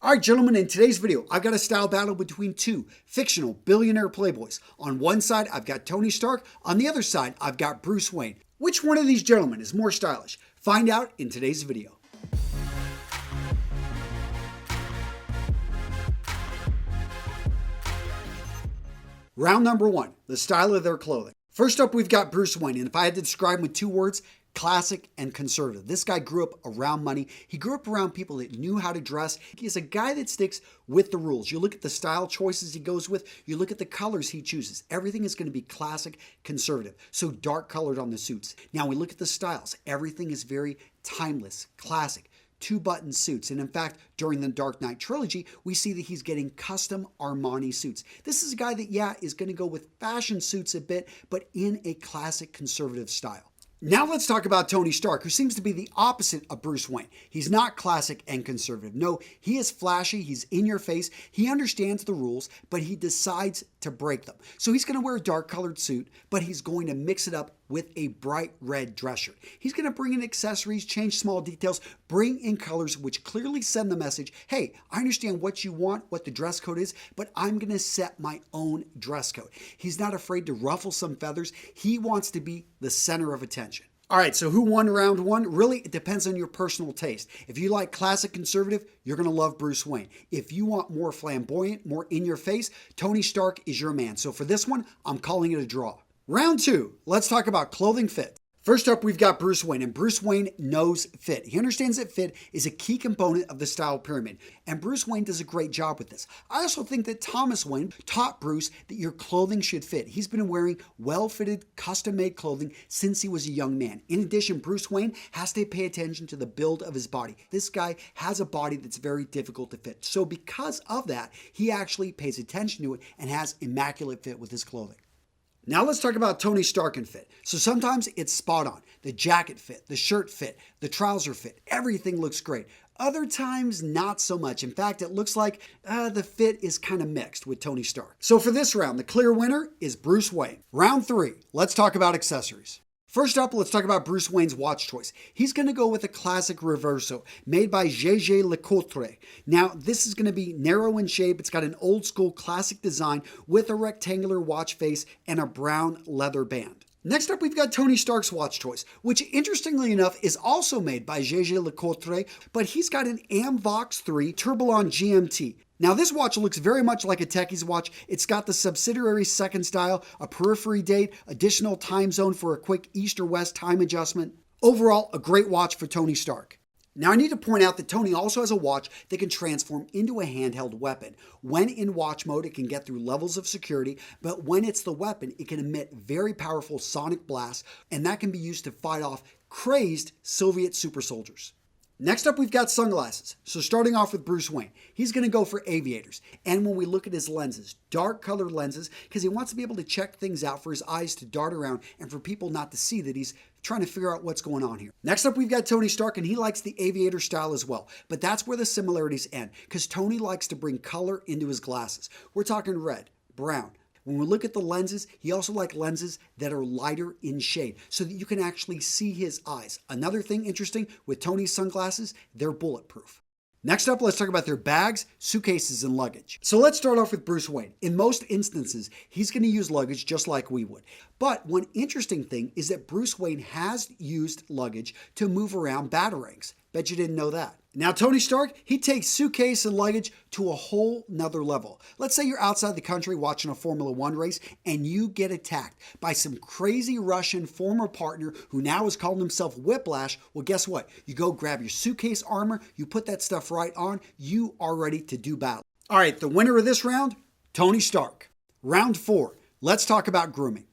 All right, gentlemen, in today's video, I've got a style battle between two fictional billionaire playboys. On one side, I've got Tony Stark. On the other side, I've got Bruce Wayne. Which one of these gentlemen is more stylish? Find out in today's video. Round number one, the style of their clothing. First up, we've got Bruce Wayne, and if I had to describe him with two words, classic and conservative. This guy grew up around money. He grew up around people that knew how to dress. He's a guy that sticks with the rules. You look at the style choices he goes with. You look at the colors he chooses. Everything is going to be classic, conservative. So dark colored on the suits. Now we look at the styles. Everything is very timeless, classic. Two-button suits. And in fact, during the Dark Knight trilogy, we see that he's getting custom Armani suits. This is a guy that, is going to go with fashion suits a bit, but in a classic conservative style. Now let's talk about Tony Stark, who seems to be the opposite of Bruce Wayne. He's not classic and conservative. No, he is flashy. He's in your face. He understands the rules, but he decides to break them. So he's going to wear a dark colored suit, but he's going to mix it up with a bright red dress shirt. He's going to bring in accessories, change small details, bring in colors which clearly send the message, hey, I understand what you want, what the dress code is, but I'm going to set my own dress code. He's not afraid to ruffle some feathers. He wants to be the center of attention. All right, so who won round one? Really, it depends on your personal taste. If you like classic conservative, you're going to love Bruce Wayne. If you want more flamboyant, more in your face, Tony Stark is your man. So for this one, I'm calling it a draw. Round two, let's talk about clothing fit. First up, we've got Bruce Wayne, and Bruce Wayne knows fit. He understands that fit is a key component of the style pyramid, and Bruce Wayne does a great job with this. I also think that Thomas Wayne taught Bruce that your clothing should fit. He's been wearing well-fitted, custom-made clothing since he was a young man. In addition, Bruce Wayne has to pay attention to the build of his body. This guy has a body that's very difficult to fit. So because of that, he actually pays attention to it and has immaculate fit with his clothing. Now let's talk about Tony Stark and fit. So sometimes it's spot on. The jacket fit, the shirt fit, the trouser fit, everything looks great. Other times, not so much. In fact, it looks like the fit is kind of mixed with Tony Stark. So for this round, the clear winner is Bruce Wayne. Round three, let's talk about accessories. First up, let's talk about Bruce Wayne's watch choice. He's going to go with a classic Reverso made by ETIQUETTE. Now, this is going to be narrow in shape. It's got an old school classic design with a rectangular watch face and a brown leather band. Next up, we've got Tony Stark's watch choice, which interestingly enough is also made by ETIQUETTE, but he's got an Amvox 3 Tourbillon GMT. Now this watch looks very much like a techie's watch. It's got the subsidiary second style, a periphery date, additional time zone for a quick east or west time adjustment. Overall, a great watch for Tony Stark. Now I need to point out that Tony also has a watch that can transform into a handheld weapon. When in watch mode, it can get through levels of security, but when it's the weapon, it can emit very powerful sonic blasts, and that can be used to fight off crazed Soviet super soldiers. Next up, we've got sunglasses. So starting off with Bruce Wayne, he's going to go for aviators. And when we look at his lenses, dark colored lenses, because he wants to be able to check things out for his eyes to dart around and for people not to see that he's trying to figure out what's going on here. Next up, we've got Tony Stark, and he likes the aviator style as well. But that's where the similarities end, because Tony likes to bring color into his glasses. We're talking red, brown. When we look at the lenses, he also likes lenses that are lighter in shade so that you can actually see his eyes. Another thing interesting with Tony's sunglasses, they're bulletproof. Next up, let's talk about their bags, suitcases, and luggage. So let's start off with Bruce Wayne. In most instances, he's going to use luggage just like we would. But one interesting thing is that Bruce Wayne has used luggage to move around batarangs. Bet you didn't know that. Now, Tony Stark, he takes suitcase and luggage to a whole nother level. Let's say you're outside the country watching a Formula One race and you get attacked by some crazy Russian former partner who now is calling himself Whiplash. Well, guess what? You go grab your suitcase armor, you put that stuff right on, you are ready to do battle. All right, the winner of this round, Tony Stark. Round four, let's talk about grooming.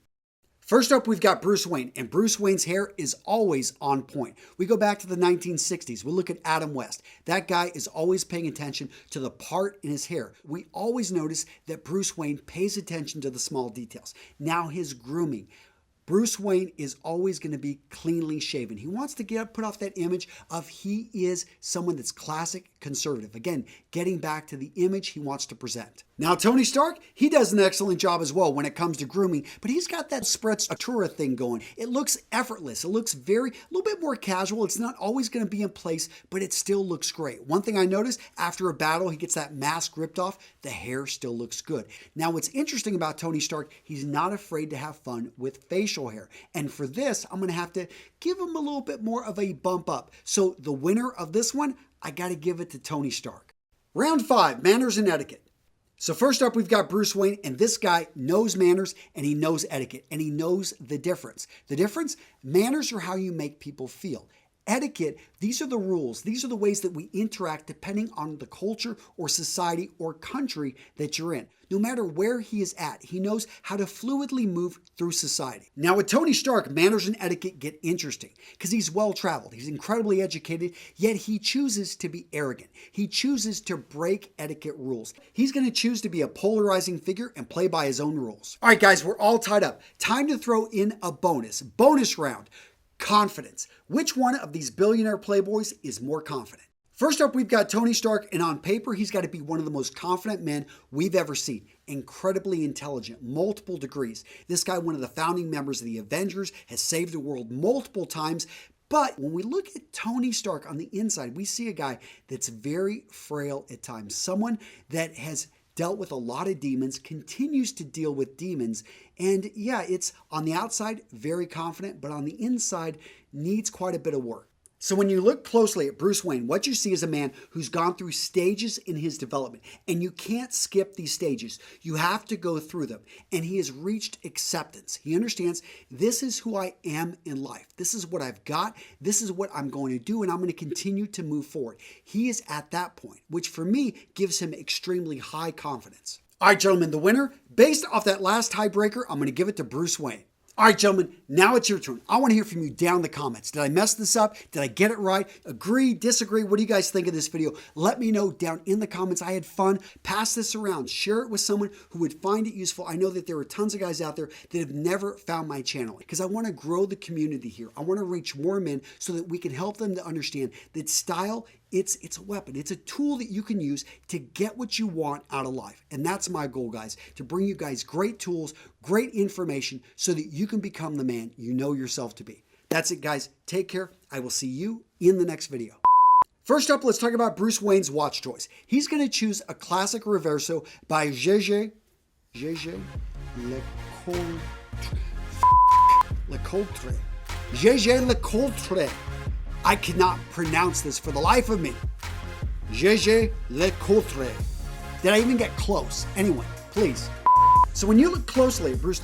First up, we've got Bruce Wayne, and Bruce Wayne's hair is always on point. We go back to the 1960s. We look at Adam West. That guy is always paying attention to the part in his hair. We always notice that Bruce Wayne pays attention to the small details. Now his grooming. Bruce Wayne is always going to be cleanly shaven. He wants to put off that image of he is someone that's classic conservative. Again, getting back to the image he wants to present. Now, Tony Stark, he does an excellent job as well when it comes to grooming, but he's got that sprezzatura thing going. It looks effortless. It looks a little bit more casual. It's not always going to be in place, but it still looks great. One thing I noticed, after a battle, he gets that mask ripped off, the hair still looks good. Now, what's interesting about Tony Stark, he's not afraid to have fun with facial hair. And for this, I'm going to have to give him a little bit more of a bump up. So the winner of this one, I got to give it to Tony Stark. Round 5, manners and etiquette. So first up, we've got Bruce Wayne, and this guy knows manners and he knows etiquette and he knows the difference. The difference? Manners are how you make people feel. Etiquette, these are the rules. These are the ways that we interact depending on the culture or society or country that you're in. No matter where he is at, he knows how to fluidly move through society. Now with Tony Stark, manners and etiquette get interesting because he's well-traveled. He's incredibly educated, yet he chooses to be arrogant. He chooses to break etiquette rules. He's going to choose to be a polarizing figure and play by his own rules. All right, guys, we're all tied up. Time to throw in a bonus round. Confidence. Which one of these billionaire playboys is more confident? First up, we've got Tony Stark, and on paper, he's got to be one of the most confident men we've ever seen. Incredibly intelligent, multiple degrees. This guy, one of the founding members of the Avengers, has saved the world multiple times. But when we look at Tony Stark on the inside, we see a guy that's very frail at times. Someone that has dealt with a lot of demons, continues to deal with demons, and yeah, it's on the outside very confident, but on the inside needs quite a bit of work. So when you look closely at Bruce Wayne, what you see is a man who's gone through stages in his development, and you can't skip these stages. You have to go through them, and he has reached acceptance. He understands this is who I am in life. This is what I've got. This is what I'm going to do, and I'm going to continue to move forward. He is at that point, which for me gives him extremely high confidence. All right, gentlemen, the winner, based off that last tiebreaker, I'm going to give it to Bruce Wayne. All right, gentlemen, now it's your turn. I want to hear from you down in the comments. Did I mess this up? Did I get it right? Agree, disagree? What do you guys think of this video? Let me know down in the comments. I had fun. Pass this around. Share it with someone who would find it useful. I know that there are tons of guys out there that have never found my channel because I want to grow the community here. I want to reach more men so that we can help them to understand that style, it's a weapon. It's a tool that you can use to get what you want out of life. And that's my goal, guys, to bring you guys great tools, great information so that you can become the man you know yourself to be. That's it, guys. Take care. I will see you in the next video. First up, let's talk about Bruce Wayne's watch choice. He's going to choose a classic Reverso by GG Lecoultre. GG Lecoultre. I cannot pronounce this for the life of me. GG Lecoultre. Did I even get close? Anyway, please. So when you look closely at Bruce